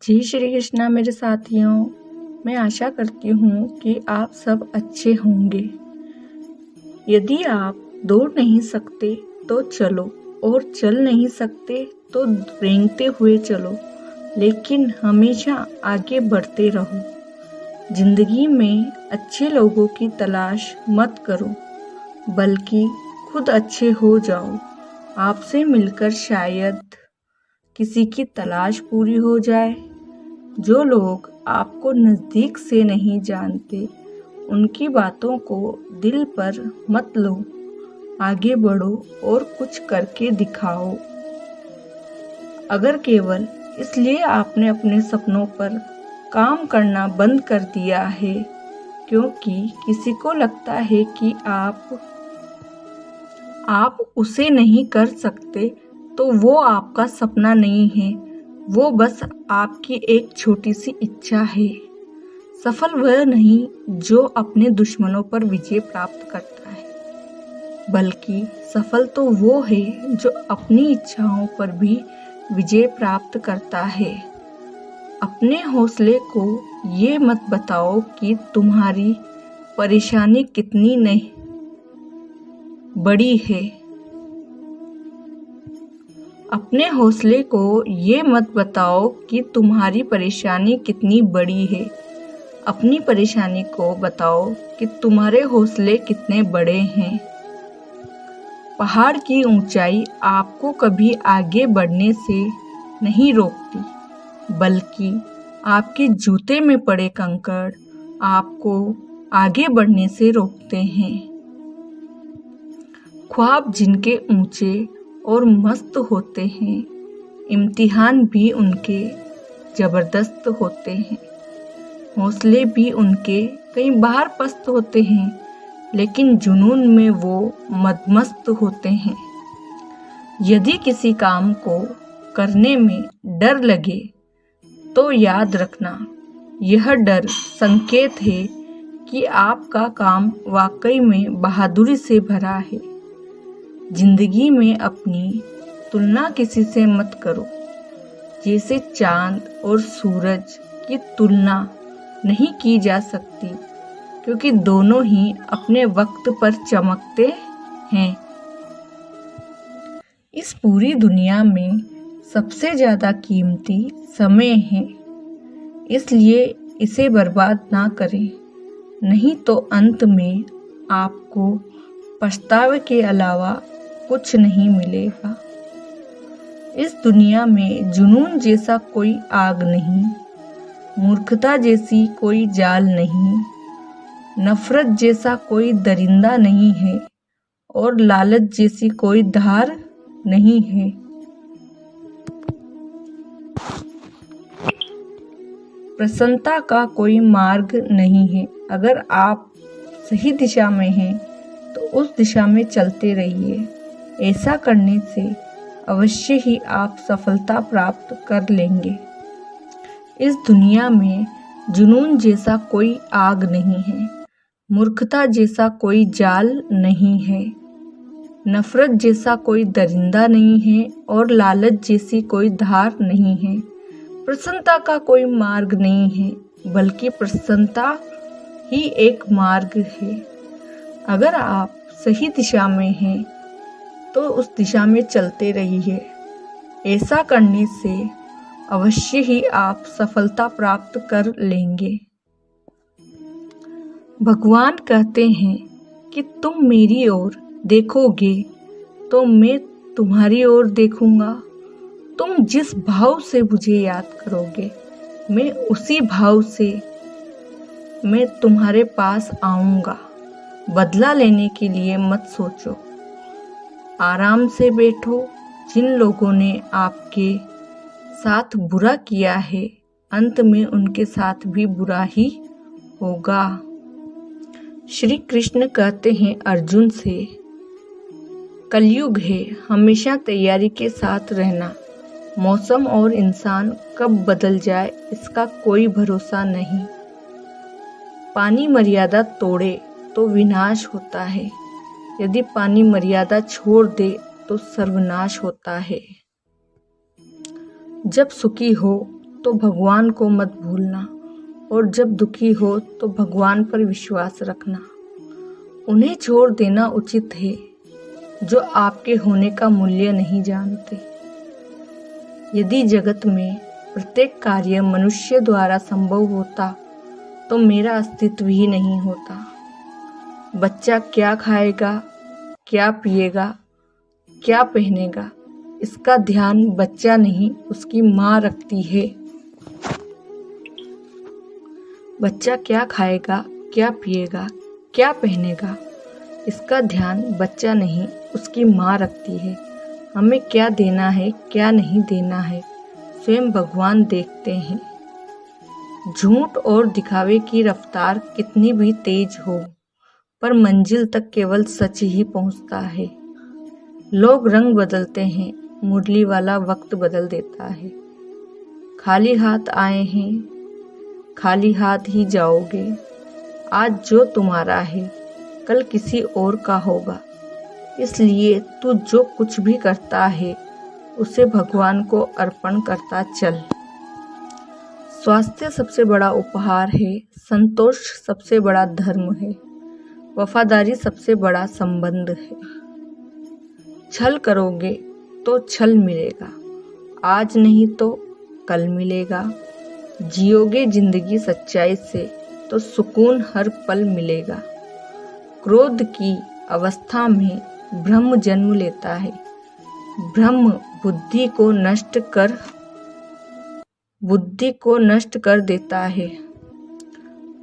जय श्री कृष्णा मेरे साथियों। मैं आशा करती हूँ कि आप सब अच्छे होंगे। यदि आप दौड़ नहीं सकते तो चलो, और चल नहीं सकते तो रेंगते हुए चलो, लेकिन हमेशा आगे बढ़ते रहो। जिंदगी में अच्छे लोगों की तलाश मत करो, बल्कि खुद अच्छे हो जाओ। आपसे मिलकर शायद किसी की तलाश पूरी हो जाए। जो लोग आपको नज़दीक से नहीं जानते, उनकी बातों को दिल पर मत लो। आगे बढ़ो और कुछ करके दिखाओ। अगर केवल इसलिए आपने अपने सपनों पर काम करना बंद कर दिया है क्योंकि किसी को लगता है कि आप उसे नहीं कर सकते, तो वो आपका सपना नहीं है, वो बस आपकी एक छोटी सी इच्छा है। सफल वह नहीं जो अपने दुश्मनों पर विजय प्राप्त करता है, बल्कि सफल तो वो है जो अपनी इच्छाओं पर भी विजय प्राप्त करता है। अपने हौसले को ये मत बताओ कि तुम्हारी परेशानी कितनी नहीं बड़ी है। अपने हौसले को ये मत बताओ कि तुम्हारी परेशानी कितनी बड़ी है। अपनी परेशानी को बताओ कि तुम्हारे हौसले कितने बड़े हैं। पहाड़ की ऊंचाई आपको कभी आगे बढ़ने से नहीं रोकती, बल्कि आपके जूते में पड़े कंकड़ आपको आगे बढ़ने से रोकते हैं। ख्वाब जिनके ऊंचे और मस्त होते हैं, इम्तिहान भी उनके ज़बरदस्त होते हैं। हौसले भी उनके कई बार पस्त होते हैं, लेकिन जुनून में वो मदमस्त होते हैं। यदि किसी काम को करने में डर लगे तो याद रखना, यह डर संकेत है कि आपका काम वाकई में बहादुरी से भरा है। जिंदगी में अपनी तुलना किसी से मत करो। जैसे चांद और सूरज की तुलना नहीं की जा सकती, क्योंकि दोनों ही अपने वक्त पर चमकते हैं। इस पूरी दुनिया में सबसे ज़्यादा कीमती समय है, इसलिए इसे बर्बाद ना करें, नहीं तो अंत में आपको पछतावे के अलावा कुछ नहीं मिलेगा। इस दुनिया में जुनून जैसा कोई आग नहीं, मूर्खता जैसी कोई जाल नहीं, नफरत जैसा कोई दरिंदा नहीं है, और लालच जैसी कोई धार नहीं है। प्रसन्नता का कोई मार्ग नहीं है। अगर आप सही दिशा में हैं तो उस दिशा में चलते रहिए। ऐसा करने से अवश्य ही आप सफलता प्राप्त कर लेंगे। इस दुनिया में जुनून जैसा कोई आग नहीं है, मूर्खता जैसा कोई जाल नहीं है, नफरत जैसा कोई दरिंदा नहीं है, और लालच जैसी कोई धार नहीं है। प्रसन्नता का कोई मार्ग नहीं है, बल्कि प्रसन्नता ही एक मार्ग है। अगर आप सही दिशा में हैं तो उस दिशा में चलते रहिए। ऐसा करने से अवश्य ही आप सफलता प्राप्त कर लेंगे। भगवान कहते हैं कि तुम मेरी ओर देखोगे तो मैं तुम्हारी ओर देखूंगा। तुम जिस भाव से मुझे याद करोगे, मैं उसी भाव से मैं तुम्हारे पास आऊंगा। बदला लेने के लिए मत सोचो, आराम से बैठो। जिन लोगों ने आपके साथ बुरा किया है, अंत में उनके साथ भी बुरा ही होगा। श्री कृष्ण कहते हैं अर्जुन से, कलयुग है, हमेशा तैयारी के साथ रहना। मौसम और इंसान कब बदल जाए इसका कोई भरोसा नहीं। पानी मर्यादा तोड़े तो विनाश होता है, यदि पानी मर्यादा छोड़ दे तो सर्वनाश होता है। जब सुखी हो तो भगवान को मत भूलना, और जब दुखी हो तो भगवान पर विश्वास रखना। उन्हें छोड़ देना उचित है जो आपके होने का मूल्य नहीं जानते। यदि जगत में प्रत्येक कार्य मनुष्य द्वारा संभव होता तो मेरा अस्तित्व ही नहीं होता। बच्चा क्या खाएगा, क्या पिएगा, क्या पहनेगा, इसका ध्यान बच्चा नहीं उसकी माँ रखती है। बच्चा क्या खाएगा, क्या पिएगा, क्या पहनेगा, इसका ध्यान बच्चा नहीं उसकी माँ रखती है। हमें क्या देना है, क्या नहीं देना है, स्वयं भगवान देखते हैं। झूठ और दिखावे की रफ्तार कितनी भी तेज हो, पर मंजिल तक केवल सच ही पहुंचता है। लोग रंग बदलते हैं, मुरली वाला वक्त बदल देता है। खाली हाथ आए हैं, खाली हाथ ही जाओगे। आज जो तुम्हारा है कल किसी और का होगा, इसलिए तू जो कुछ भी करता है उसे भगवान को अर्पण करता चल। स्वास्थ्य सबसे बड़ा उपहार है, संतोष सबसे बड़ा धर्म है, वफादारी सबसे बड़ा संबंध है। छल करोगे तो छल मिलेगा, आज नहीं तो कल मिलेगा। जियोगे जिंदगी सच्चाई से तो सुकून हर पल मिलेगा। क्रोध की अवस्था में ब्रह्म जन्म लेता है, ब्रह्म बुद्धि को नष्ट कर देता है।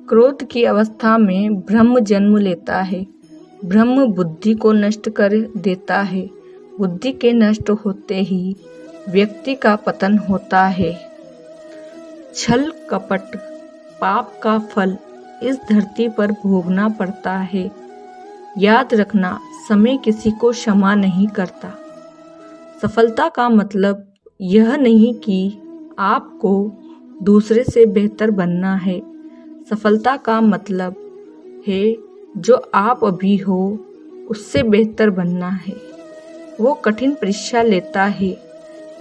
क्रोध की अवस्था में ब्रह्म जन्म लेता है, ब्रह्म बुद्धि को नष्ट कर देता है। बुद्धि के नष्ट होते ही व्यक्ति का पतन होता है। छल कपट पाप का फल इस धरती पर भोगना पड़ता है। याद रखना, समय किसी को क्षमा नहीं करता। सफलता का मतलब यह नहीं कि आपको दूसरे से बेहतर बनना है। सफलता का मतलब है जो आप अभी हो उससे बेहतर बनना है। वो कठिन परीक्षा लेता है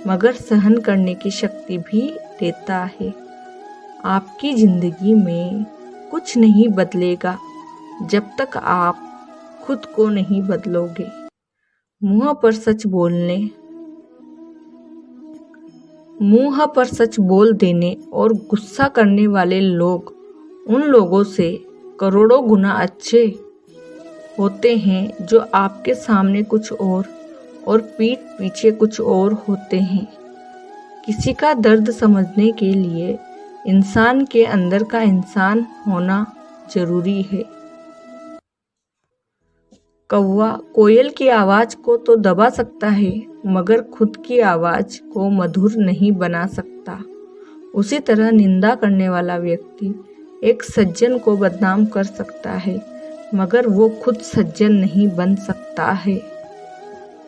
मगर सहन करने की शक्ति भी देता है। आपकी जिंदगी में कुछ नहीं बदलेगा जब तक आप खुद को नहीं बदलोगे। मुंह पर सच बोल देने और गुस्सा करने वाले लोग उन लोगों से करोड़ों गुना अच्छे होते हैं जो आपके सामने कुछ और पीठ पीछे कुछ और होते हैं। किसी का दर्द समझने के लिए इंसान के अंदर का इंसान होना जरूरी है। कौवा कोयल की आवाज को तो दबा सकता है मगर खुद की आवाज को मधुर नहीं बना सकता। उसी तरह निंदा करने वाला व्यक्ति एक सज्जन को बदनाम कर सकता है मगर वो खुद सज्जन नहीं बन सकता है।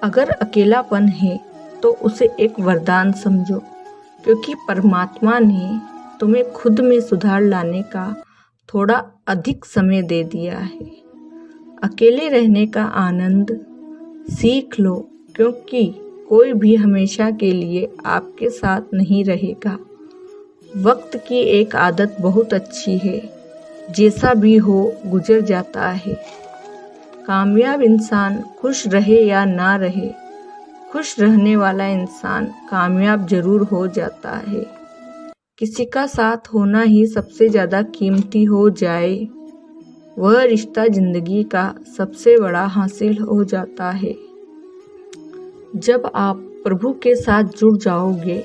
अगर अकेलापन है तो उसे एक वरदान समझो, क्योंकि परमात्मा ने तुम्हें खुद में सुधार लाने का थोड़ा अधिक समय दे दिया है। अकेले रहने का आनंद सीख लो, क्योंकि कोई भी हमेशा के लिए आपके साथ नहीं रहेगा। वक्त की एक आदत बहुत अच्छी है, जैसा भी हो गुजर जाता है। कामयाब इंसान खुश रहे या ना रहे, खुश रहने वाला इंसान कामयाब जरूर हो जाता है। किसी का साथ होना ही सबसे ज़्यादा कीमती हो जाए, वह रिश्ता जिंदगी का सबसे बड़ा हासिल हो जाता है। जब आप प्रभु के साथ जुड़ जाओगे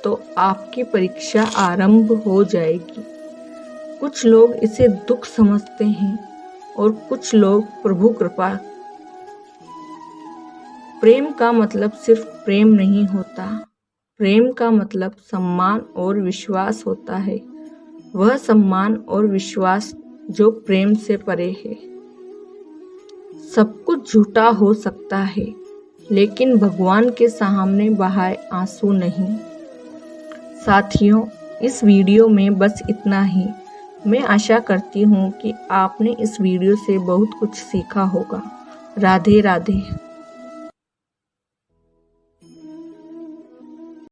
तो आपकी परीक्षा आरंभ हो जाएगी। कुछ लोग इसे दुख समझते हैं और कुछ लोग प्रभु कृपा। प्रेम का मतलब सिर्फ प्रेम नहीं होता, प्रेम का मतलब सम्मान और विश्वास होता है। वह सम्मान और विश्वास जो प्रेम से परे है। सब कुछ झूठा हो सकता है, लेकिन भगवान के सामने बहाए आंसू नहीं। साथियों, इस वीडियो में बस इतना ही। मैं आशा करती हूँ कि आपने इस वीडियो से बहुत कुछ सीखा होगा। राधे राधे।